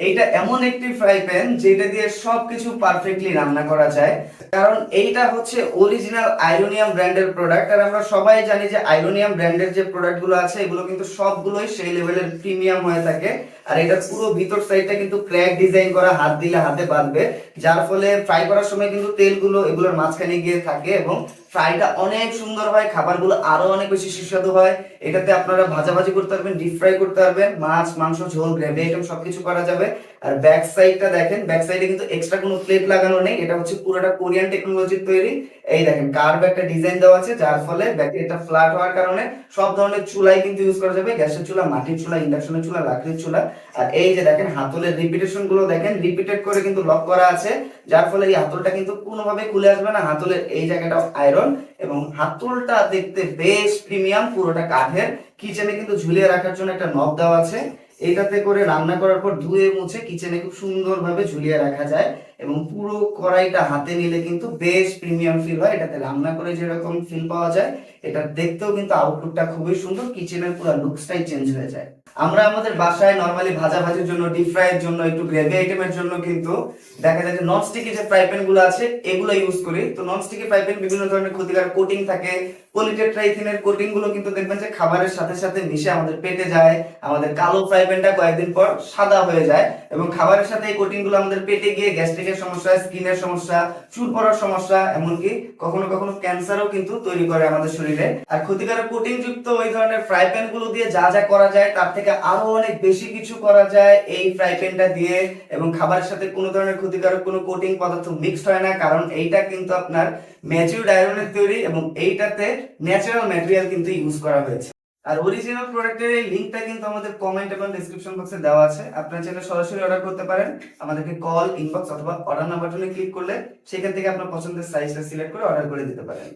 এইটা এমন একটি ফ্রাই প্যান যেটা দিয়ে সবকিছু পারফেক্টলি রান্না করা যায়। কারণ এইটা হচ্ছে অরিজিনাল আইরোনিয়াম ব্র্যান্ডের প্রোডাক্ট। আর আমরা সবাই জানি যে আইরোনিয়াম ব্র্যান্ডের যে প্রোডাক্ট গুলো আছে এগুলো কিন্তু সবগুলোই সেই লেভেলের প্রিমিয়াম হয়ে থাকে। আর এটা পুরো ভিতর সাইডটা কিন্তু ক্র্যাক ডিজাইন করা, হাত দিলে হাতে বাঁধবে, যার ফলে ফ্রাই করার সময় কিন্তু তেলগুলো এগুলোর মাঝখানে গিয়ে থাকে এবং ফ্রাইটা অনেক সুন্দর হয়, খাবারগুলো আরো অনেক বেশি সুস্বাদু হয়। এটাতে আপনারা ভাজাভাজি করতে পারবেন, ডিপ ফ্রাই করতে পারবেন, মাছ মাংস ঝোল গ্রেভি আইটেম সবকিছু করা যাবে। আর ব্যাক সাইডটা দেখেন, ব্যাক সাইডে কিন্তু এক্সট্রা কোনো প্লেট লাগানো নেই, এটা হচ্ছে পুরোটা কোরিয়ান টেকনোলজির তৈরি। এই দেখেন কার্ভ একটা ডিজাইন দেওয়া আছে, যার ফলে ব্যাকে এটা ফ্ল্যাট হওয়ার কারণে সব ধরনের চুলাই কিন্তু ইউজ করা যাবে, গ্যাসের চুলা, মাটির চুলা, ইন্ডাকশনের চুলা, লাকড়ির চুলা। আর এই যে দেখেন হাতলের রিপিটেশন গুলো দেখেন, রিপিটেড করে কিন্তু লক করা আছে, যার ফলে এই হাতলটা কিন্তু কোনোভাবে খুলে আসবে না। হাতলের এই জায়গাটা আয়রন এবং হাতলটা দেখতে বেশ প্রিমিয়াম, পুরোটা কাঠের। কিচেনে কিন্তু ঝুলিয়ে রাখার জন্য একটা নব দেওয়া আছে, এটাতে করে রান্না করার পর ধুয়ে মুছে কিচেনে খুব সুন্দরভাবে ঝুলিয়ে রাখা যায়। এবং পুরো কড়াইটা হাতে নিলে কিন্তু বেশ প্রিমিয়াম ফিল হয়, এটাতে রান্না করে যেরকম ফিল পাওয়া যায় এটা দেখতেও কিন্তু আউটলুকটা খুবই সুন্দর, কিচেনের পুরো লুকসটাই চেঞ্জ হয়ে যায়। আমরা আমাদের বাসায় নরমালি ভাজা ভাজির জন্য, ডিপ ফ্রাইয়ের জন্য, একটু গ্রেভি আইটেমের জন্য কিন্তু দেখা যায় যে নন স্টিকি যে ফ্রাই প্যান গুলো আছে এগুলো ইউজ করি। তো নন স্টিকি ফ্রাই প্যান বিভিন্ন ধরনের ক্ষতিকারক কোটিং থাকে, পলিটেট্রাইথিনের কোটিং গুলো কিন্তু দেখবেন যে খাবারের সাথে সাথে মিশে আমাদের পেটে যায়, আমাদের কালো ফ্রাই প্যানটা কয়েকদিন পর সাদা হয়ে যায় এবং খাবারের সাথে এই কোটিং গুলো আমাদের পেটে গিয়ে গ্যাস্ট্রিকের সমস্যা, স্কিনের সমস্যা, চুল পড়ার সমস্যা, এমনকি কখনো কখনো ক্যান্সারও কিন্তু তৈরি করে আমাদের শরীরে। আর ক্ষতিকারক কোটিং যুক্ত ওই ধরনের ফ্রাই প্যান গুলো দিয়ে যা যা করা যায় তার থেকে আরো অনেক বেশি কিছু করা যায় এই ফ্রাই প্যানটা দিয়ে। এবং খাবারের সাথে কোনো ধরনের ক্ষতিকারক কোনো কোটিং পদার্থ মিক্সড হয় না, কারণ এইটা কিন্তু আপনার ম্যাচিউরড আয়রনের তৈরি এবং এইটাতে ন্যাচারাল ম্যাটেরিয়াল কিন্তু ইউজ করা হয়েছে। আর অরিজিনাল প্রোডাক্টের এই লিংকটা কিন্তু আমাদের কমেন্ট এবং ডেসক্রিপশন বক্সে দেওয়া আছে, আপনারা চাইলে সরাসরি অর্ডার করতে পারেন। আমাদেরকে কল, ইনবক্স অথবা অর্ডার নাও বাটনে ক্লিক করলে সেখান থেকে আপনার পছন্দের সাইজটা সিলেক্ট করে অর্ডার করে দিতে পারেন।